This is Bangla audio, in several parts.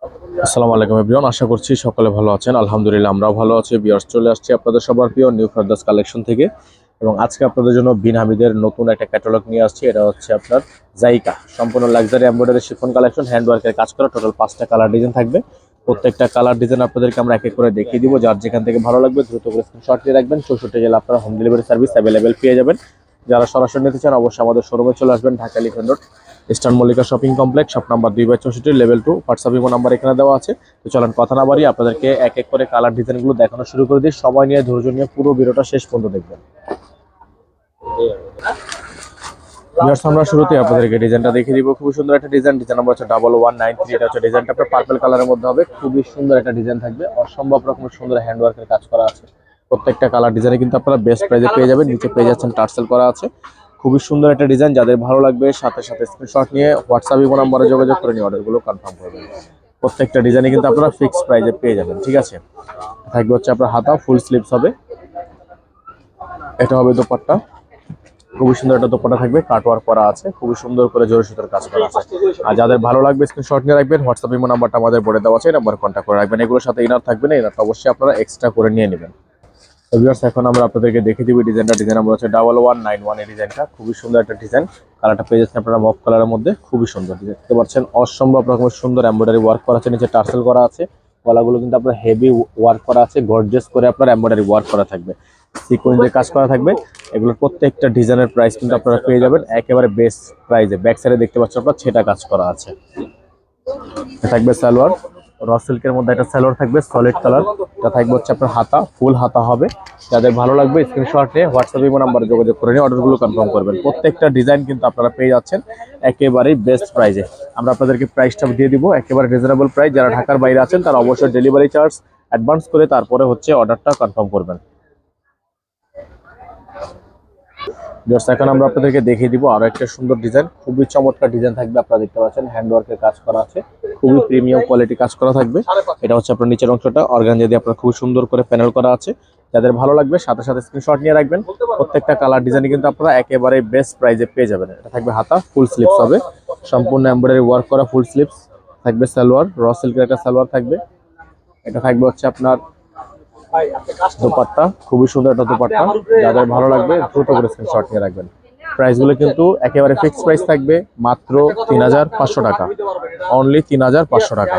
আসসালামু আলাইকুম এভরিওয়ান, আশা করছি সকলে ভালো আছেন। আলহামদুলিল্লাহ আমরাও ভালো আছি। ভিউয়ার্স, চলে আসছি আপনাদের সবার প্রিয় নিউ ফারদাস কালেকশন থেকে এবং আজকে আপনাদের জন্য বিন হামিদের নতুন একটা ক্যাটালগ নিয়ে আসছি। এটা হচ্ছে আপনার জাইকা সম্পূর্ণ luxury embroidery chiffon collection, hand ওয়ার্কের কাজ করা। টোটাল 5টা কালার ডিজাইন থাকবে। প্রত্যেকটা কালার ডিজাইন আপনাদেরকে আমরা এক এক করে দেখিয়ে দিব। যার যেখান থেকে ভালো লাগবে দ্রুত করে স্ক্রিনশট নিয়ে রাখবেন। 64 জেলা আপনারা হোম ডেলিভারি সার্ভিস অ্যাভেলেবেল পেয়ে যাবেন। যারা সরাসরি নিতে চান অবশ্যই আমাদের শোরুমে চলে আসবেন, Dhaka elephant road, eastern Mallika shopping complex, shop number 2/64, level 2। WhatsApp imo number এখানে দেওয়া আছে। তো চলেন কথা না বাড়িয়ে আপনাদেরকে এক এক করে কালার ডিজাইনগুলো দেখানো শুরু করে দিই। সময় নিয়ে ধৈর্য নিয়ে পুরো ভিডিওটা শেষ পর্যন্ত দেখবেন। আমরা শুরুতে আপনাদেরকে ডিজাইনটা দেখিয়ে দিব। খুবই সুন্দর একটা ডিজাইন। ডিজাইন নাম্বার হচ্ছে 1193। এটা হচ্ছে ডিজাইনটা আপনার পার্পল কালারের মধ্যে হবে। খুবই সুন্দর একটা ডিজাইন থাকবে, অসম্ভব রকমের সুন্দর হ্যান্ড ওয়ার্কের কাজ করা আছে। প্রত্যেকটা কালার ডিজাইনে কিন্তু আপনারা বেস্ট প্রাইসে পেয়ে যাবেন। নিচে পেয়ে যাচ্ছেন টার্সেল করা আছে। খুবই সুন্দর একটা ডিজাইন। যাদের ভালো লাগবে সাথে সাথে স্ক্রিনশট নিয়ে হোয়াটসঅ্যাপ ইমো নাম্বারে যোগাযোগ করে নিয়ে অর্ডারগুলো কনফার্ম করবেন। প্রত্যেকটা ডিজাইনে কিন্তু আপনারা ফিক্স প্রাইসে পেয়ে যাবেন। ঠিক আছে, থাকবে হচ্ছে আপনার হাতা, ফুল স্লিভস হবে। এটা হবে দোপাট্টা। খুবই সুন্দর একটা দোপাট্টা থাকবে, কাটওয়ার্ক করা আছে, খুবই সুন্দর করে জরি সুতার কাজ করা আছে। আর যাদের ভালো লাগবে স্ক্রিনশট নিয়ে রাখবেন। হোয়াটসঅ্যাপ ইমো নাম্বারটা আমাদের বোর্ডে দেওয়া আছে, এই নাম্বারে কন্ট্যাক্ট করে রাখবেন। এগুলোর সাথে ইনার থাকবে না, ইনারটা অবশ্যই আপনারা এক্সট্রা করে নিয়ে নেবেন। তো ভিউয়ার্স, এখন আমরা আপনাদেরকে দেখিয়ে দিব ডিজাইনটা। ডিজাইন নাম্বার হচ্ছে 1191। এই ডিজাইনটা খুবই সুন্দর একটা ডিজাইন। কালারটা পেয়ে যাচ্ছেন আপনারা মফ কালারের মধ্যে। খুবই সুন্দর ডিজাইন দেখতে পাচ্ছেন, অসম্ভব রকমের সুন্দর এমব্রয়ডারি ওয়ার্ক করা আছে। নিচে টার্সেল করা আছে। গলাগুলো কিন্তু আপনার হেভি ওয়ার্ক করা আছে, গর্জিয়াস করে আপনার এমব্রয়ডারি ওয়ার্ক করা থাকবে, সিকোয়েন্স দিয়ে কাজ করা থাকবে। এগুলোর প্রত্যেকটা ডিজাইনের প্রাইস কিন্তু আপনারা পেয়ে যাবেন একেবারে বেস্ট প্রাইসে। ব্যাক সাইডে দেখতে পাচ্ছেন আপনারা ছেটা কাজ করা আছে। থাকবে সালোয়ার, র সিল্কের মধ্যে একটা সালোয়ার থাকবে সলিড কালার। এটা থাকবে হচ্ছে আপনার হাতা, ফুল হাতা হবে। যাদের ভালো লাগবে স্ক্রিনশট নিয়ে হোয়াটসঅ্যাপ ইমো নাম্বারে যোগাযোগ করে নিয়ে অর্ডারগুলো কনফার্ম করবেন। প্রত্যেকটা ডিজাইন কিন্তু আপনারা পেয়ে যাচ্ছেন একেবারেই বেস্ট প্রাইসে। আমরা আপনাদেরকে প্রাইসটা দিয়ে দিব একেবারে রিজনেবল প্রাইস। যারা ঢাকার বাইরে আছেন তারা অবশ্যই ডেলিভারি চার্জ অ্যাডভান্স করে তারপরে হচ্ছে অর্ডারটা কনফার্ম করবেন। এখন আমরা আপনাদেরকে দেখিয়ে দিব আরো একটা সুন্দর ডিজাইন। খুবই চমৎকার ডিজাইন থাকবে। আপনারা দেখতে পাচ্ছেন হ্যান্ড ওয়ার্কের কাজ করা আছে, খুবই প্রিমিয়াম কোয়ালিটি কাজ করা থাকবে। এটা হচ্ছে আপনার নিচের অংশটা অর্গানজা দিয়ে আপনার খুব সুন্দর করে প্যানেল করা আছে। যাদের ভালো লাগবে সাথে সাথে স্ক্রিনশট নিয়ে রাখবেন। প্রত্যেকটা কালার ডিজাইন কিন্তু আপনারা একেবারে বেস্ট প্রাইসে পেয়ে যাবেন। এটা থাকবে হাতা, ফুল স্লিভস হবে, সম্পূর্ণ এমব্রয়ডারি ওয়ার্ক করা ফুল স্লিভস থাকবে। সালোয়ার, র সিল্কের একটা সালোয়ার থাকবে। এটা থাকবে হচ্ছে আপনার দোপাট্টা, খুবই সুন্দর একটা দোপাট্টা। যাদের ভালো লাগবে দ্রুত করে স্ক্রিনশট নিয়ে রাখবেন। প্রাইসগুলো কিন্তু একেবারে ফিক্সড প্রাইস থাকবে, মাত্র 3500 টাকা, অনলি 3500 টাকা।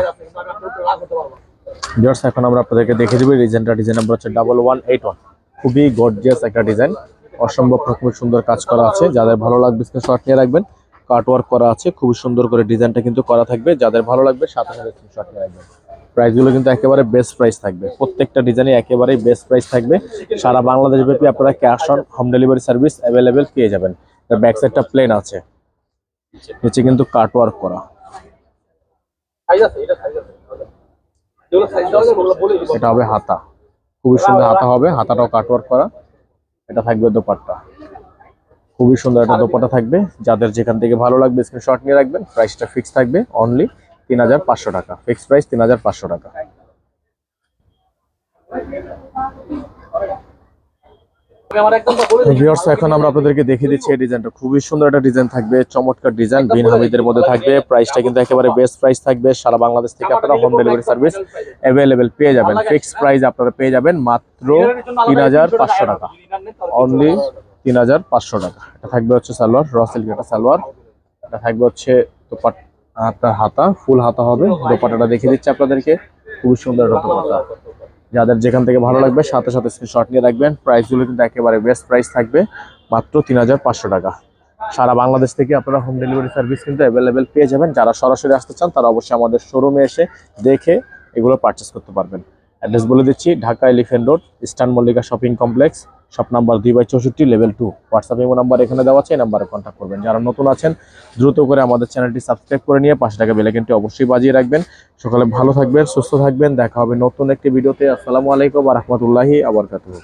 ভিউয়ার্স, এখন আমরা আপনাদেরকে দেখে দেব ডিজাইনটা। ডিজাইন নাম্বার হচ্ছে 1181। খুবই গর্জিয়াস একটা ডিজাইন, অসম্ভব রকমের সুন্দর কাজ করা আছে। যাদের ভালো লাগবে স্ক্রিনশট নিয়ে রাখবেন। কাট ওয়ার্ক করা আছে, খুবই সুন্দর করে ডিজাইনটা কিন্তু করা থাকবে। যাদের ভালো লাগবে সাথে সাথে স্ক্রিনশট নিয়ে রাখবেন। প্রাইসগুলো কিন্তু একেবারে বেস্ট প্রাইস থাকবে। প্রত্যেকটা ডিজাইনে একেবারেই বেস্ট প্রাইস থাকবে। সারা বাংলাদেশ ব্যাপী আপনারা cash on home delivery service available পেয়ে যাবেন। তার ব্যাক সাইডটা প্লেন আছে, নিচে কিন্তু কাট ওয়ার্ক করা। এটা হবে হাতা, খুবই সুন্দর হাতা হবে, হাতাটাও কাট ওয়ার্ক করা। এটা থাকবে দোপাট্টা, খুবই সুন্দর একটা দোপাট্টা থাকবে। যাদের যেখান থেকে ভালো লাগবে স্ক্রিনশট নিয়ে রাখবেন। প্রাইসটা ফিক্স থাকবে অনলি 3500 টাকা, ফিক্স প্রাইস 3500 টাকা। ভিউয়ার্স, এখন আমরা আপনাদেরকে দেখিয়ে দিচ্ছি এই ডিজাইনটা। খুবই সুন্দর একটা ডিজাইন থাকবে, চমৎকার ডিজাইন, বিন হামিদের মধ্যে থাকবে। প্রাইসটা কিন্তু একেবারে বেস্ট প্রাইস থাকবে। সারা বাংলাদেশ থেকে আপনারা হোম ডেলিভারি সার্ভিস অ্যাভেলেবেল পেয়ে যাবেন। ফিক্স প্রাইস আপনারা পেয়ে যাবেন মাত্র 3500 টাকা, অনলি 3500 টাকা। এটা থাকবে হচ্ছে সালোয়ার, র সিল্ক একটা সালোয়ার। এটা থাকবে হচ্ছে আপনার হাতা, ফুল হাতা হবে। দোপাট্টাটা দেখিয়ে দিচ্ছি আপনাদেরকে, খুবই সুন্দর একটা দোপাট্টা। যাদের যেখান থেকে ভালো লাগবে সাথে সাথে স্ক্রিনশট নিয়ে রাখবেন। প্রাইসগুলো কিন্তু একেবারে বেস্ট প্রাইস থাকবে, মাত্র 3500 টাকা। সারা বাংলাদেশ থেকে আপনারা হোম ডেলিভারি সার্ভিস কিন্তু অ্যাভেলেবেল পেয়ে যাবেন। যারা সরাসরি আসতে চান তারা অবশ্যই আমাদের শোরুমে এসে দেখে এগুলো পারচেস করতে পারবেন। অ্যাড্রেস বলে দিচ্ছি, Dhaka elephant road, eastern Mallika shopping complex, shop number 2/64, level 2। WhatsApp imo number এখানে দেওয়া আছে, এই নাম্বারে কন্ট্যাক্ট করবেন। যারা নতুন আছেন দ্রুত করে আমাদের চ্যানেলটি সাবস্ক্রাইব করে নিয়ে পাশে থাকা বেল আইকনটি অবশ্যই বাজিয়ে রাখবেন। সকালে ভালো থাকবেন, সুস্থ থাকবেন। দেখা হবে নতুন একটি ভিডিওতে। আসসালামু আলাইকুম ওয়া রাহমাতুল্লাহি ওয়া বারাকাতুহু।